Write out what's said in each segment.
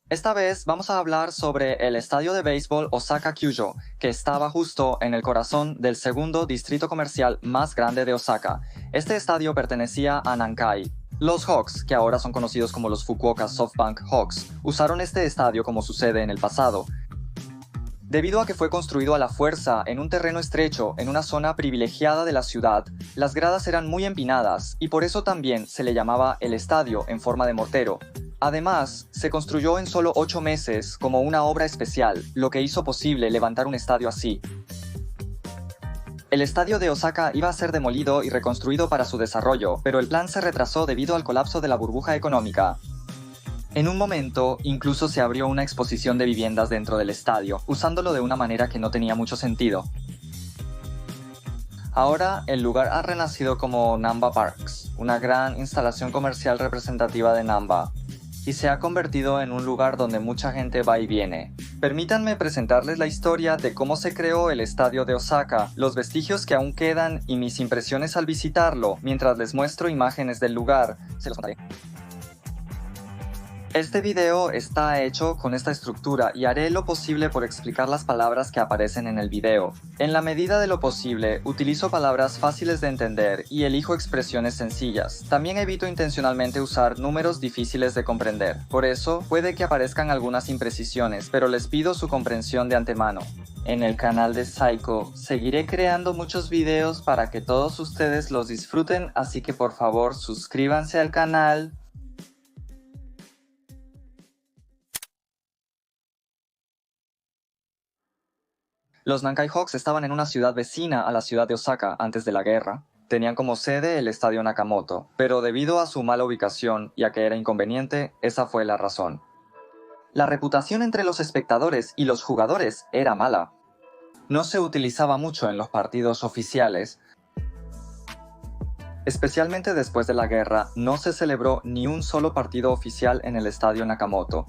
Esta vez vamos a hablar sobre el estadio de béisbol Osaka Kyujo, que estaba justo en el corazón del segundo distrito comercial más grande de Osaka. Este estadio pertenecía a Nankai. Los Hawks, que ahora son conocidos como los Fukuoka SoftBank Hawks, usaron este estadio como su sede en el pasado. Debido a que fue construido a la fuerza en un terreno estrecho en una zona privilegiada de la ciudad, las gradas eran muy empinadas y por eso también se le llamaba el estadio en forma de mortero. Además, se construyó en solo 8 meses como una obra especial, lo que hizo posible levantar un estadio así. El estadio de Osaka iba a ser demolido y reconstruido para su desarrollo, pero el plan se retrasó debido al colapso de la burbuja económica. En un momento, incluso se abrió una exposición de viviendas dentro del estadio, usándolo de una manera que no tenía mucho sentido. Ahora, el lugar ha renacido como Namba Parks, una gran instalación comercial representativa de Namba, y se ha convertido en un lugar donde mucha gente va y viene. Permítanme presentarles la historia de cómo se creó el estadio de Osaka, los vestigios que aún quedan y mis impresiones al visitarlo, mientras les muestro imágenes del lugar. Se los contaré. Este video está hecho con esta estructura y haré lo posible por explicar las palabras que aparecen en el video. En la medida de lo posible, utilizo palabras fáciles de entender y elijo expresiones sencillas. También evito intencionalmente usar números difíciles de comprender. Por eso, puede que aparezcan algunas imprecisiones, pero les pido su comprensión de antemano. En el canal de Saiko, seguiré creando muchos videos para que todos ustedes los disfruten, así que por favor suscríbanse al canal. Los Nankai Hawks estaban en una ciudad vecina a la ciudad de Osaka antes de la guerra. Tenían como sede el Estadio Nakamoto, pero debido a su mala ubicación y a que era inconveniente, esa fue la razón. La reputación entre los espectadores y los jugadores era mala. No se utilizaba mucho en los partidos oficiales. Especialmente después de la guerra, no se celebró ni un solo partido oficial en el Estadio Nakamoto.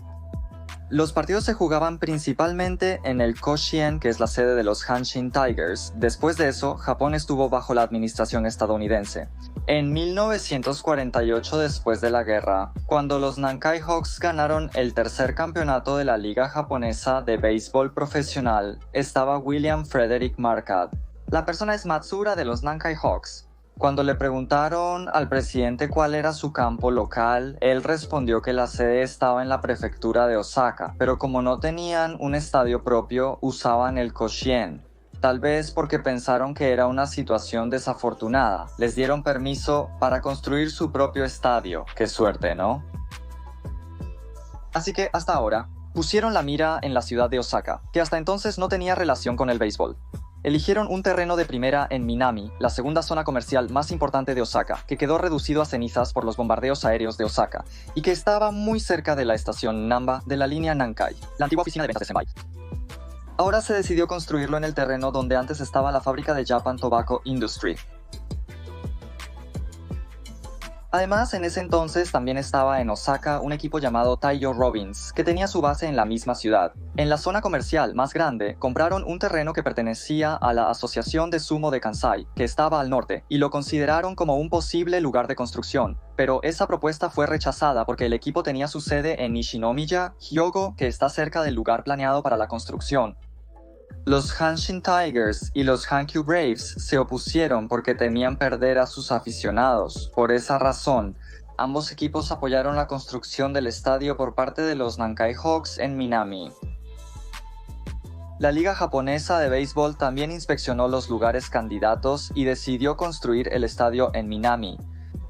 Los partidos se jugaban principalmente en el Koshien, que es la sede de los Hanshin Tigers. Después de eso, Japón estuvo bajo la administración estadounidense. En 1948, después de la guerra, cuando los Nankai Hawks ganaron el tercer campeonato de la Liga Japonesa de Béisbol Profesional, estaba William Frederick Marquardt. La persona es Matsura de los Nankai Hawks. Cuando le preguntaron al presidente cuál era su campo local, él respondió que la sede estaba en la prefectura de Osaka, pero como no tenían un estadio propio, usaban el Koshien. Tal vez porque pensaron que era una situación desafortunada. Les dieron permiso para construir su propio estadio. Qué suerte, ¿no? Así que hasta ahora, pusieron la mira en la ciudad de Osaka, que hasta entonces no tenía relación con el béisbol. Eligieron un terreno de primera en Minami, la segunda zona comercial más importante de Osaka, que quedó reducido a cenizas por los bombardeos aéreos de Osaka, y que estaba muy cerca de la estación Namba de la línea Nankai, la antigua oficina de ventas de Senbei. Ahora se decidió construirlo en el terreno donde antes estaba la fábrica de Japan Tobacco Industry. Además, en ese entonces también estaba en Osaka un equipo llamado Taiyo Robins, que tenía su base en la misma ciudad. En la zona comercial más grande, compraron un terreno que pertenecía a la Asociación de Sumo de Kansai, que estaba al norte, y lo consideraron como un posible lugar de construcción. Pero esa propuesta fue rechazada porque el equipo tenía su sede en Nishinomiya, Hyogo, que está cerca del lugar planeado para la construcción. Los Hanshin Tigers y los Hankyu Braves se opusieron porque temían perder a sus aficionados. Por esa razón, ambos equipos apoyaron la construcción del estadio por parte de los Nankai Hawks en Minami. La Liga Japonesa de Béisbol también inspeccionó los lugares candidatos y decidió construir el estadio en Minami.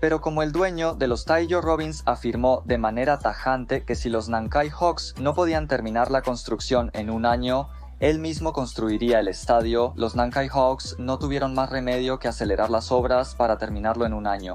Pero como el dueño de los Taiyo Robins afirmó de manera tajante que si los Nankai Hawks no podían terminar la construcción en un año, él mismo construiría el estadio, los Nankai Hawks no tuvieron más remedio que acelerar las obras para terminarlo en un año.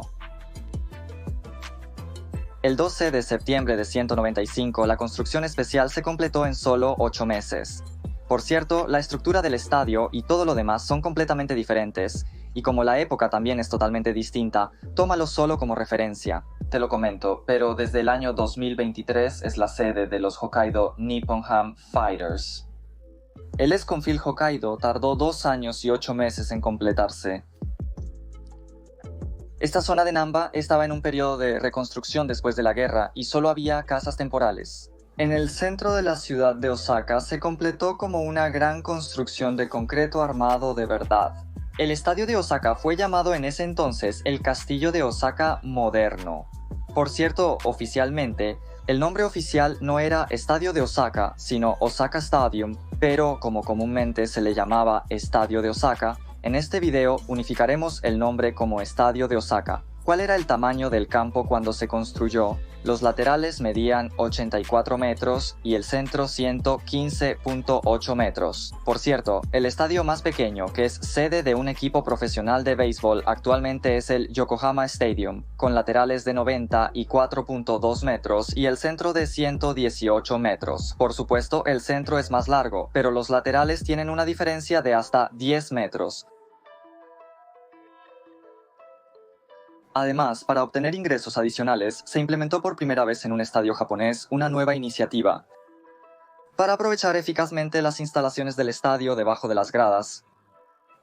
El 12 de septiembre de 195, la construcción especial se completó en solo 8 meses. Por cierto, la estructura del estadio y todo lo demás son completamente diferentes, y como la época también es totalmente distinta, tómalo solo como referencia. Te lo comento, pero desde el año 2023 es la sede de los Hokkaido Nippon Ham Fighters. El Esconfield Hokkaido tardó 2 años y 8 meses en completarse. Esta zona de Namba estaba en un periodo de reconstrucción después de la guerra y solo había casas temporales. En el centro de la ciudad de Osaka se completó como una gran construcción de concreto armado de verdad. El estadio de Osaka fue llamado en ese entonces el Castillo de Osaka Moderno. Por cierto, oficialmente, el nombre oficial no era Estadio de Osaka, sino Osaka Stadium, pero como comúnmente se le llamaba Estadio de Osaka, en este video unificaremos el nombre como Estadio de Osaka. ¿Cuál era el tamaño del campo cuando se construyó? Los laterales medían 84 metros y el centro 115.8 metros. Por cierto, el estadio más pequeño, que es sede de un equipo profesional de béisbol, actualmente es el Yokohama Stadium, con laterales de 90 y 4.2 metros y el centro de 118 metros. Por supuesto, el centro es más largo, pero los laterales tienen una diferencia de hasta 10 metros. Además, para obtener ingresos adicionales, se implementó por primera vez en un estadio japonés una nueva iniciativa para aprovechar eficazmente las instalaciones del estadio debajo de las gradas.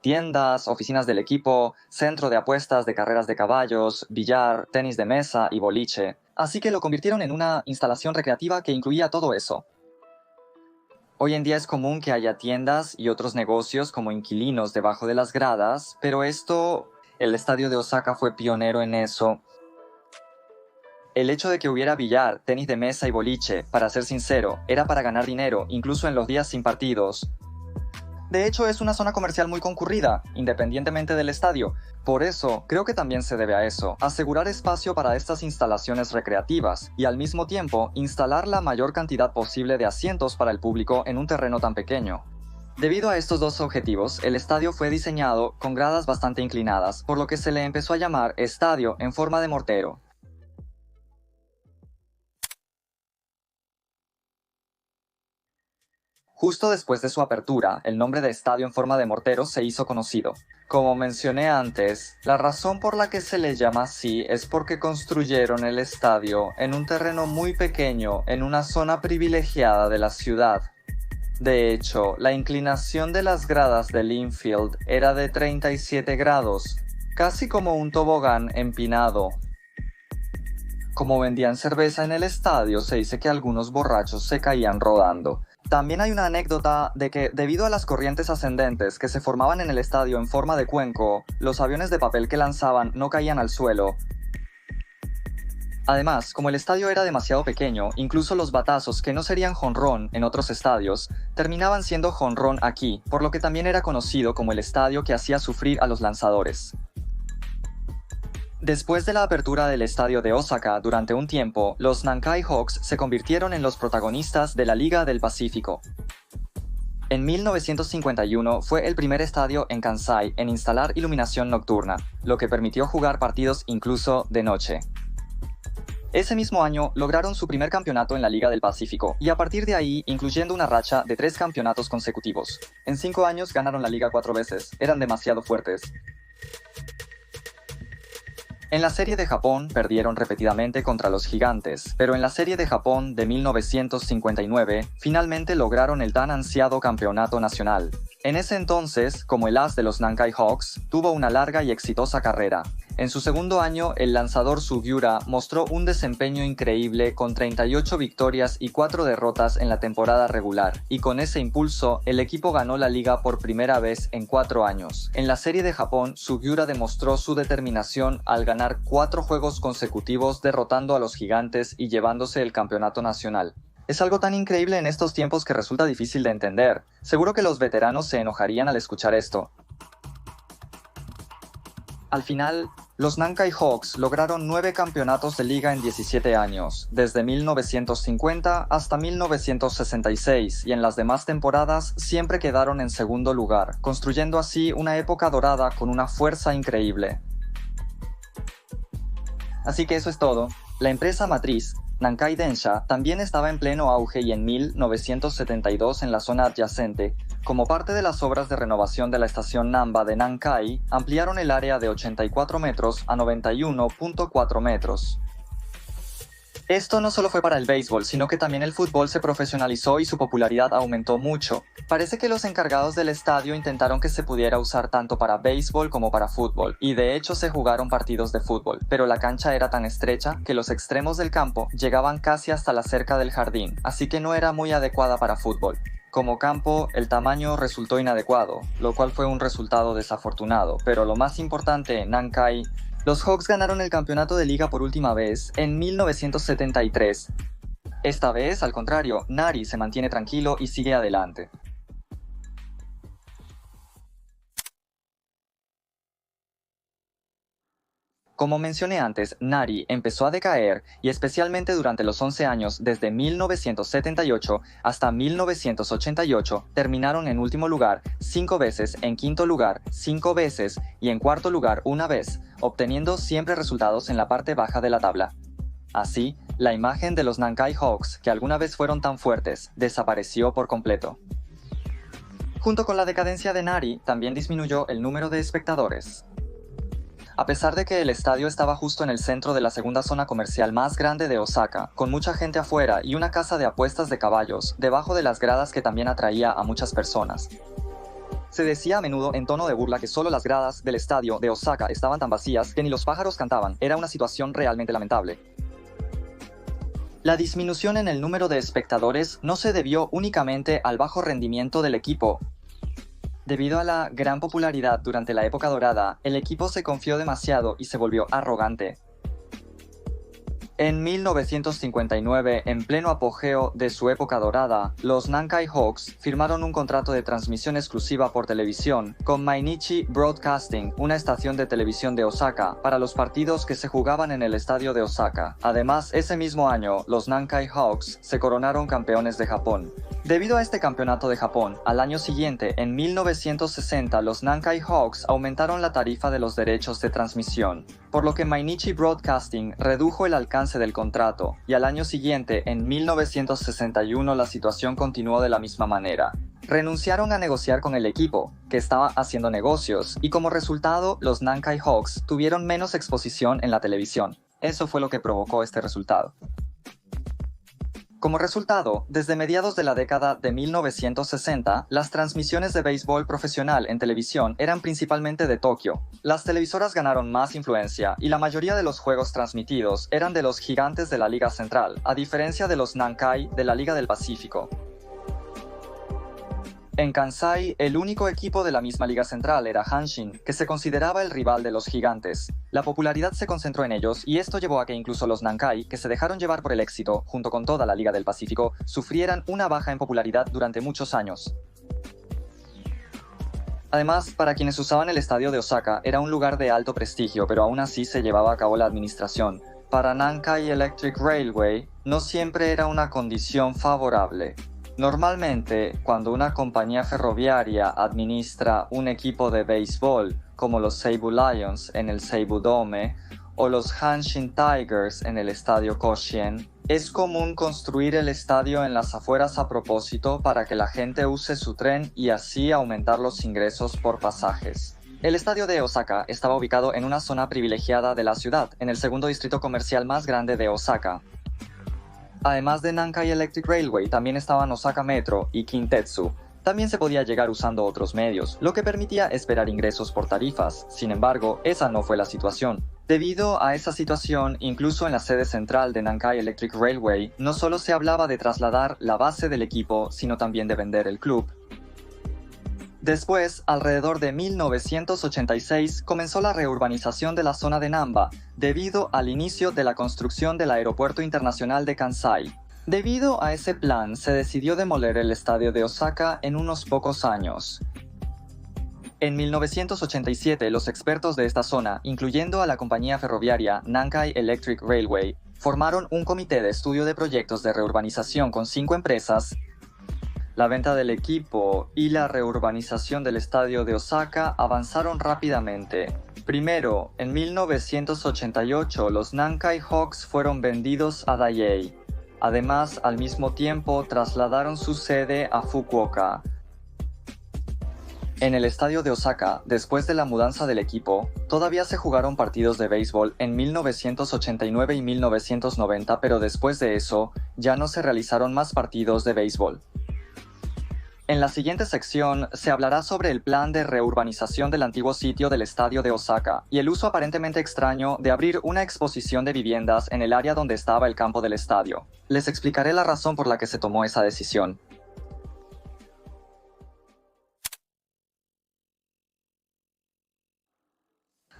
Tiendas, oficinas del equipo, centro de apuestas de carreras de caballos, billar, tenis de mesa y boliche. Así que lo convirtieron en una instalación recreativa que incluía todo eso. Hoy en día es común que haya tiendas y otros negocios como inquilinos debajo de las gradas, pero el estadio de Osaka fue pionero en eso. El hecho de que hubiera billar, tenis de mesa y boliche, para ser sincero, era para ganar dinero, incluso en los días sin partidos. De hecho, es una zona comercial muy concurrida, independientemente del estadio. Por eso, creo que también se debe a eso, asegurar espacio para estas instalaciones recreativas y al mismo tiempo instalar la mayor cantidad posible de asientos para el público en un terreno tan pequeño. Debido a estos dos objetivos, el estadio fue diseñado con gradas bastante inclinadas, por lo que se le empezó a llamar estadio en forma de mortero. Justo después de su apertura, el nombre de estadio en forma de mortero se hizo conocido. Como mencioné antes, la razón por la que se le llama así es porque construyeron el estadio en un terreno muy pequeño en una zona privilegiada de la ciudad. De hecho, la inclinación de las gradas del infield era de 37 grados, casi como un tobogán empinado. Como vendían cerveza en el estadio, se dice que algunos borrachos se caían rodando. También hay una anécdota de que, debido a las corrientes ascendentes que se formaban en el estadio en forma de cuenco, los aviones de papel que lanzaban no caían al suelo. Además, como el estadio era demasiado pequeño, incluso los batazos que no serían jonrón en otros estadios, terminaban siendo jonrón aquí, por lo que también era conocido como el estadio que hacía sufrir a los lanzadores. Después de la apertura del estadio de Osaka durante un tiempo, los Nankai Hawks se convirtieron en los protagonistas de la Liga del Pacífico. En 1951 fue el primer estadio en Kansai en instalar iluminación nocturna, lo que permitió jugar partidos incluso de noche. Ese mismo año lograron su primer campeonato en la Liga del Pacífico y a partir de ahí incluyendo una racha de 3 campeonatos consecutivos. En 5 años ganaron la liga 4 veces, eran demasiado fuertes. En la Serie de Japón perdieron repetidamente contra los Gigantes, pero en la Serie de Japón de 1959 finalmente lograron el tan ansiado campeonato nacional. En ese entonces, como el as de los Nankai Hawks, tuvo una larga y exitosa carrera. En su segundo año, el lanzador Sugiura mostró un desempeño increíble con 38 victorias y 4 derrotas en la temporada regular, y con ese impulso, el equipo ganó la liga por primera vez en 4 años. En la Serie de Japón, Sugiura demostró su determinación al ganar 4 juegos consecutivos derrotando a los Gigantes y llevándose el campeonato nacional. Es algo tan increíble en estos tiempos que resulta difícil de entender. Seguro que los veteranos se enojarían al escuchar esto. Al final, los Nankai Hawks lograron 9 campeonatos de liga en 17 años, desde 1950 hasta 1966, y en las demás temporadas siempre quedaron en segundo lugar, construyendo así una época dorada con una fuerza increíble. Así que eso es todo. La empresa matriz, Nankai Densha, también estaba en pleno auge y en 1972 en la zona adyacente, como parte de las obras de renovación de la estación Namba de Nankai, ampliaron el área de 84 metros a 91.4 metros. Esto no solo fue para el béisbol, sino que también el fútbol se profesionalizó y su popularidad aumentó mucho. Parece que los encargados del estadio intentaron que se pudiera usar tanto para béisbol como para fútbol, y de hecho se jugaron partidos de fútbol, pero la cancha era tan estrecha que los extremos del campo llegaban casi hasta la cerca del jardín, así que no era muy adecuada para fútbol. Como campo, el tamaño resultó inadecuado, lo cual fue un resultado desafortunado, pero lo más importante, Nankai. Los Hawks ganaron el campeonato de liga por última vez en 1973. Esta vez, al contrario, Nari se mantiene tranquilo y sigue adelante. Como mencioné antes, Nari empezó a decaer y especialmente durante los 11 años desde 1978 hasta 1988 terminaron en último lugar 5 veces, en quinto lugar 5 veces y en cuarto lugar una vez, obteniendo siempre resultados en la parte baja de la tabla. Así, la imagen de los Nankai Hawks, que alguna vez fueron tan fuertes, desapareció por completo. Junto con la decadencia de Nari, también disminuyó el número de espectadores. A pesar de que el estadio estaba justo en el centro de la segunda zona comercial más grande de Osaka, con mucha gente afuera y una casa de apuestas de caballos, debajo de las gradas que también atraía a muchas personas. Se decía a menudo en tono de burla que solo las gradas del estadio de Osaka estaban tan vacías que ni los pájaros cantaban. Era una situación realmente lamentable. La disminución en el número de espectadores no se debió únicamente al bajo rendimiento del equipo. Debido a la gran popularidad durante la época dorada, el equipo se confió demasiado y se volvió arrogante. En 1959, en pleno apogeo de su época dorada, los Nankai Hawks firmaron un contrato de transmisión exclusiva por televisión con Mainichi Broadcasting, una estación de televisión de Osaka, para los partidos que se jugaban en el estadio de Osaka. Además, ese mismo año, los Nankai Hawks se coronaron campeones de Japón. Debido a este campeonato de Japón, al año siguiente, en 1960, los Nankai Hawks aumentaron la tarifa de los derechos de transmisión, por lo que Mainichi Broadcasting redujo el alcance del contrato, y al año siguiente, en 1961, la situación continuó de la misma manera. Renunciaron a negociar con el equipo, que estaba haciendo negocios, y como resultado, los Nankai Hawks tuvieron menos exposición en la televisión. Eso fue lo que provocó este resultado. Como resultado, desde mediados de la década de 1960, las transmisiones de béisbol profesional en televisión eran principalmente de Tokio. Las televisoras ganaron más influencia y la mayoría de los juegos transmitidos eran de los gigantes de la Liga Central, a diferencia de los Nankai de la Liga del Pacífico. En Kansai, el único equipo de la misma Liga Central era Hanshin, que se consideraba el rival de los gigantes. La popularidad se concentró en ellos y esto llevó a que incluso los Nankai, que se dejaron llevar por el éxito, junto con toda la Liga del Pacífico, sufrieran una baja en popularidad durante muchos años. Además, para quienes usaban el estadio de Osaka, era un lugar de alto prestigio, pero aún así se llevaba a cabo la administración. Para Nankai Electric Railway, no siempre era una condición favorable. Normalmente, cuando una compañía ferroviaria administra un equipo de béisbol, como los Seibu Lions en el Seibu Dome o los Hanshin Tigers en el estadio Koshien, es común construir el estadio en las afueras a propósito para que la gente use su tren y así aumentar los ingresos por pasajes. El estadio de Osaka estaba ubicado en una zona privilegiada de la ciudad, en el segundo distrito comercial más grande de Osaka. Además de Nankai Electric Railway, también estaban Osaka Metro y Kintetsu. También se podía llegar usando otros medios, lo que permitía esperar ingresos por tarifas. Sin embargo, esa no fue la situación. Debido a esa situación, incluso en la sede central de Nankai Electric Railway, no solo se hablaba de trasladar la base del equipo, sino también de vender el club. Después, alrededor de 1986, comenzó la reurbanización de la zona de Namba, debido al inicio de la construcción del Aeropuerto Internacional de Kansai. Debido a ese plan, se decidió demoler el estadio de Osaka en unos pocos años. En 1987, los expertos de esta zona, incluyendo a la compañía ferroviaria Nankai Electric Railway, formaron un comité de estudio de proyectos de reurbanización con 5 empresas. La venta del equipo y la reurbanización del estadio de Osaka avanzaron rápidamente. Primero, en 1988, los Nankai Hawks fueron vendidos a Daiei. Además, al mismo tiempo, trasladaron su sede a Fukuoka. En el estadio de Osaka, después de la mudanza del equipo, todavía se jugaron partidos de béisbol en 1989 y 1990, pero después de eso, ya no se realizaron más partidos de béisbol. En la siguiente sección se hablará sobre el plan de reurbanización del antiguo sitio del estadio de Osaka y el uso aparentemente extraño de abrir una exposición de viviendas en el área donde estaba el campo del estadio. Les explicaré la razón por la que se tomó esa decisión.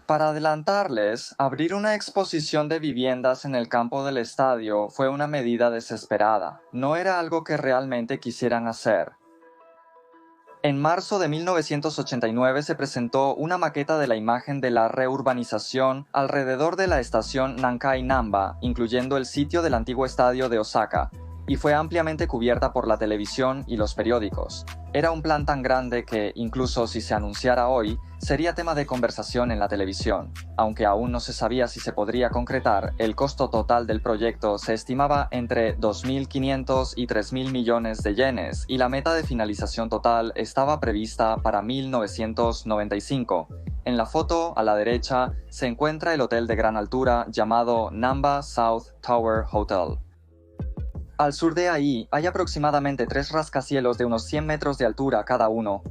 Para adelantarles, abrir una exposición de viviendas en el campo del estadio fue una medida desesperada. No era algo que realmente quisieran hacer. En marzo de 1989 se presentó una maqueta de la imagen de la reurbanización alrededor de la estación Nankai Namba, incluyendo el sitio del antiguo estadio de Osaka, y fue ampliamente cubierta por la televisión y los periódicos. Era un plan tan grande que, incluso si se anunciara hoy, sería tema de conversación en la televisión. Aunque aún no se sabía si se podría concretar, el costo total del proyecto se estimaba entre 2.500 y 3.000 millones de yenes, y la meta de finalización total estaba prevista para 1995. En la foto, a la derecha, se encuentra el hotel de gran altura llamado Namba South Tower Hotel. Al sur de ahí hay aproximadamente 3 rascacielos de unos 100 metros de altura cada uno.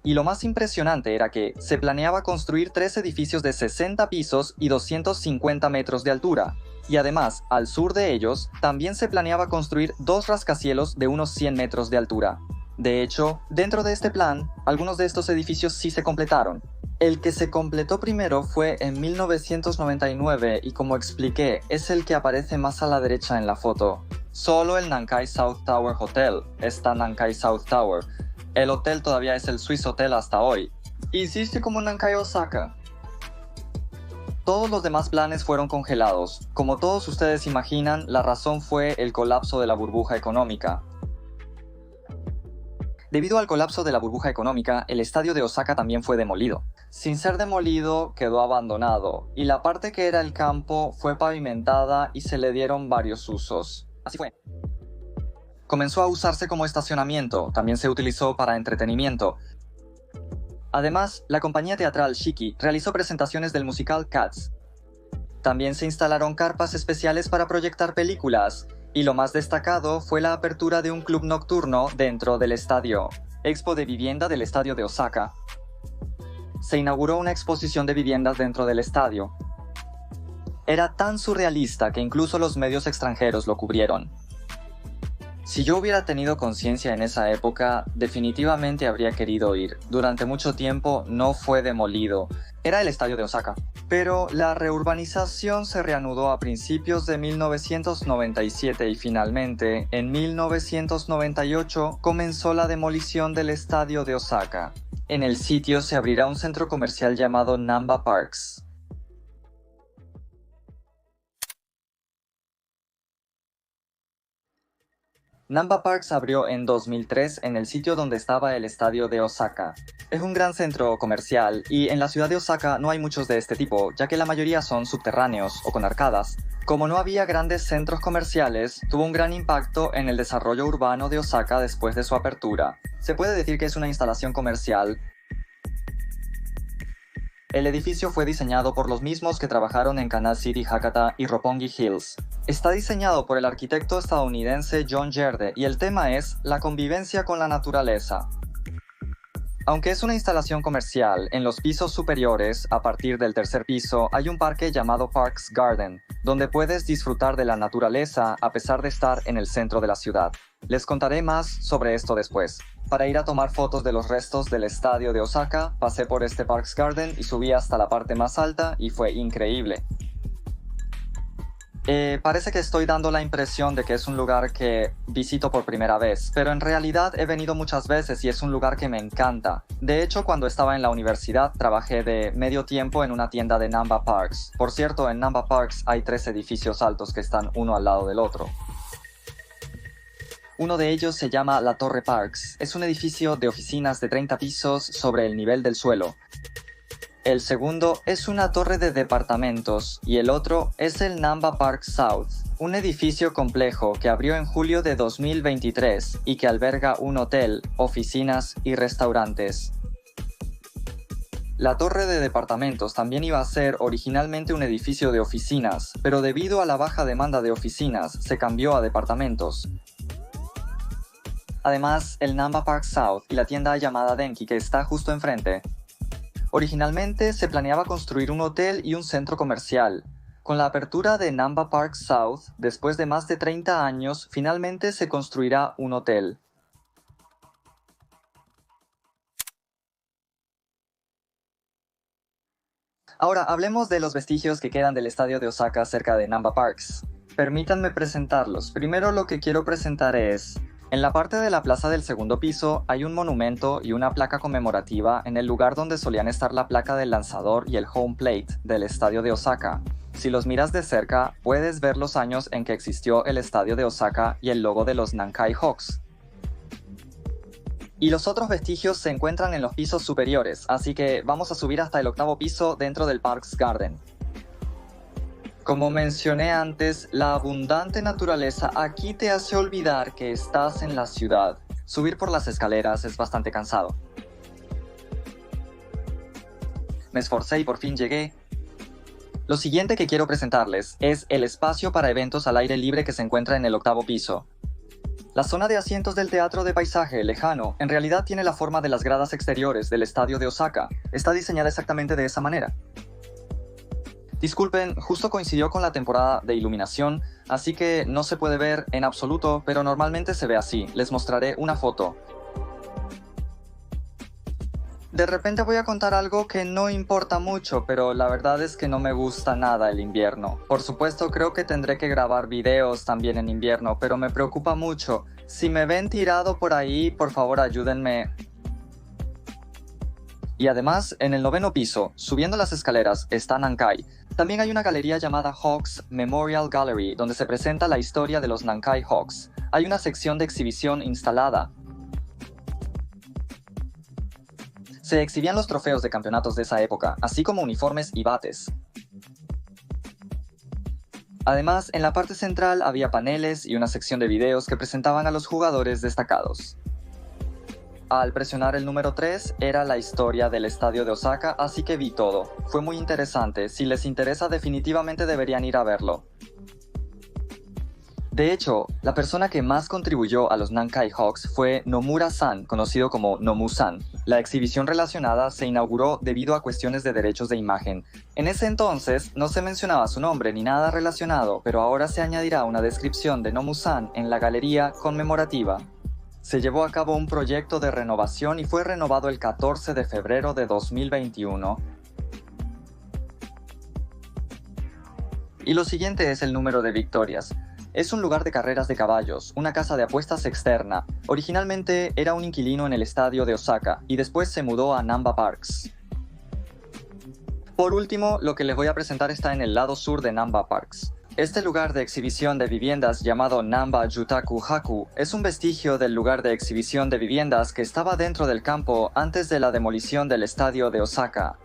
Y lo más impresionante era que se planeaba construir 3 edificios de 60 pisos y 250 metros de altura. Y además, al sur de ellos, también se planeaba construir 2 rascacielos de unos 100 metros de altura. De hecho, dentro de este plan, algunos de estos edificios sí se completaron. El que se completó primero fue en 1999 y, como expliqué, es el que aparece más a la derecha en la foto. Solo el Nankai South Tower Hotel está Nankai South Tower. El hotel todavía es el Swiss Hotel hasta hoy. Hiciste como Nankai Osaka. Todos los demás planes fueron congelados. Como todos ustedes imaginan, la razón fue el colapso de la burbuja económica. Debido al colapso de la burbuja económica, el estadio de Osaka también fue demolido. Sin ser demolido, quedó abandonado, y la parte que era el campo fue pavimentada y se le dieron varios usos. Así fue. Comenzó a usarse como estacionamiento, también se utilizó para entretenimiento. Además, la compañía teatral Shiki realizó presentaciones del musical Cats. También se instalaron carpas especiales para proyectar películas, y lo más destacado fue la apertura de un club nocturno dentro del estadio, Expo de Vivienda del Estadio de Osaka. Se inauguró una exposición de viviendas dentro del estadio. Era tan surrealista que incluso los medios extranjeros lo cubrieron. Si yo hubiera tenido conciencia en esa época, definitivamente habría querido ir. Durante mucho tiempo no fue demolido. Era el estadio de Osaka. Pero la reurbanización se reanudó a principios de 1997 y finalmente, en 1998, comenzó la demolición del estadio de Osaka. En el sitio se abrirá un centro comercial llamado Namba Parks. Namba Parks abrió en 2003 en el sitio donde estaba el estadio de Osaka. Es un gran centro comercial y en la ciudad de Osaka no hay muchos de este tipo, ya que la mayoría son subterráneos o con arcadas. Como no había grandes centros comerciales, tuvo un gran impacto en el desarrollo urbano de Osaka después de su apertura. Se puede decir que es una instalación comercial. El edificio fue diseñado por los mismos que trabajaron en Canal City Hakata y Roppongi Hills. Está diseñado por el arquitecto estadounidense John Gerde y el tema es la convivencia con la naturaleza. Aunque es una instalación comercial, en los pisos superiores, a partir del tercer piso, hay un parque llamado Parks Garden, donde puedes disfrutar de la naturaleza a pesar de estar en el centro de la ciudad. Les contaré más sobre esto después. Para ir a tomar fotos de los restos del estadio de Osaka, pasé por este Parks Garden y subí hasta la parte más alta y fue increíble. Parece que estoy dando la impresión de que es un lugar que visito por primera vez, pero en realidad he venido muchas veces y es un lugar que me encanta. De hecho, cuando estaba en la universidad, trabajé de medio tiempo en una tienda de Namba Parks. Por cierto, en Namba Parks hay 3 edificios altos que están uno al lado del otro. Uno de ellos se llama la Torre Parks. Es un edificio de oficinas de 30 pisos sobre el nivel del suelo. El segundo es una torre de departamentos y el otro es el Namba Park South, un edificio complejo que abrió en julio de 2023 y que alberga un hotel, oficinas y restaurantes. La torre de departamentos también iba a ser originalmente un edificio de oficinas, pero debido a la baja demanda de oficinas se cambió a departamentos. Además, el Namba Park South y la tienda llamada Denki que está justo enfrente. Originalmente se planeaba construir un hotel y un centro comercial. Con la apertura de Namba Park South, después de más de 30 años, finalmente se construirá un hotel. Ahora hablemos de los vestigios que quedan del estadio de Osaka cerca de Namba Parks. Permítanme presentarlos. Primero lo que quiero presentar es... En la parte de la plaza del segundo piso hay un monumento y una placa conmemorativa en el lugar donde solían estar la placa del lanzador y el home plate del estadio de Osaka. Si los miras de cerca, puedes ver los años en que existió el estadio de Osaka y el logo de los Nankai Hawks. Y los otros vestigios se encuentran en los pisos superiores, así que vamos a subir hasta el 8º piso dentro del Parks Garden. Como mencioné antes, la abundante naturaleza aquí te hace olvidar que estás en la ciudad. Subir por las escaleras es bastante cansado. Me esforcé y por fin llegué. Lo siguiente que quiero presentarles es el espacio para eventos al aire libre que se encuentra en el 8º piso. La zona de asientos del teatro de paisaje lejano en realidad tiene la forma de las gradas exteriores del estadio de Osaka. Está diseñada exactamente de esa manera. Disculpen, justo coincidió con la temporada de iluminación, así que no se puede ver en absoluto, pero normalmente se ve así. Les mostraré una foto. De repente voy a contar algo que no importa mucho, pero la verdad es que no me gusta nada el invierno. Por supuesto, creo que tendré que grabar videos también en invierno, pero me preocupa mucho. Si me ven tirado por ahí, por favor ayúdenme. Y además, en el 9º piso, subiendo las escaleras, está Nankai. También hay una galería llamada Hawks Memorial Gallery, donde se presenta la historia de los Nankai Hawks. Hay una sección de exhibición instalada. Se exhibían los trofeos de campeonatos de esa época, así como uniformes y bates. Además, en la parte central había paneles y una sección de videos que presentaban a los jugadores destacados. Al presionar el número 3 era la historia del estadio de Osaka, así que vi todo. Fue muy interesante, si les interesa definitivamente deberían ir a verlo. De hecho, la persona que más contribuyó a los Nankai Hawks fue Nomura-san, conocido como Nomu-san. La exhibición relacionada se inauguró debido a cuestiones de derechos de imagen. En ese entonces no se mencionaba su nombre ni nada relacionado, pero ahora se añadirá una descripción de Nomu-san en la galería conmemorativa. Se llevó a cabo un proyecto de renovación y fue renovado el 14 de febrero de 2021. Y lo siguiente es el número de victorias. Es un lugar de carreras de caballos, una casa de apuestas externa. Originalmente era un inquilino en el estadio de Osaka y después se mudó a Namba Parks. Por último, lo que les voy a presentar está en el lado sur de Namba Parks. Este lugar de exhibición de viviendas llamado Namba Jutaku Haku es un vestigio del lugar de exhibición de viviendas que estaba dentro del campo antes de la demolición del estadio de Osaka.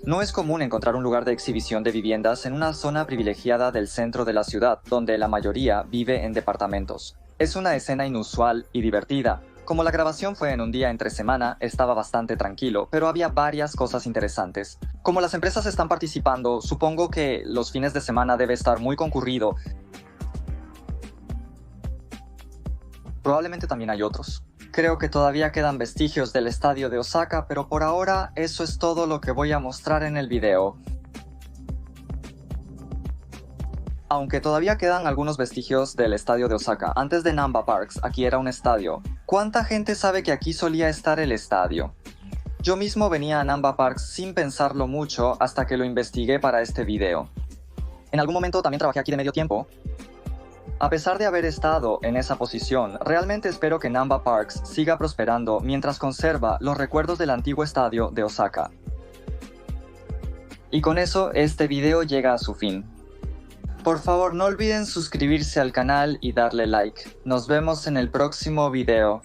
No es común encontrar un lugar de exhibición de viviendas en una zona privilegiada del centro de la ciudad, donde la mayoría vive en departamentos. Es una escena inusual y divertida. Como la grabación fue en un día entre semana, estaba bastante tranquilo, pero había varias cosas interesantes. Como las empresas están participando, supongo que los fines de semana debe estar muy concurrido. Probablemente también hay otros. Creo que todavía quedan vestigios del estadio de Osaka, pero por ahora eso es todo lo que voy a mostrar en el video. Aunque todavía quedan algunos vestigios del estadio de Osaka, antes de Namba Parks, aquí era un estadio. ¿Cuánta gente sabe que aquí solía estar el estadio? Yo mismo venía a Namba Parks sin pensarlo mucho hasta que lo investigué para este video. En algún momento también trabajé aquí de medio tiempo. A pesar de haber estado en esa posición, realmente espero que Namba Parks siga prosperando mientras conserva los recuerdos del antiguo estadio de Osaka. Y con eso este video llega a su fin. Por favor, no olviden suscribirse al canal y darle like. Nos vemos en el próximo video.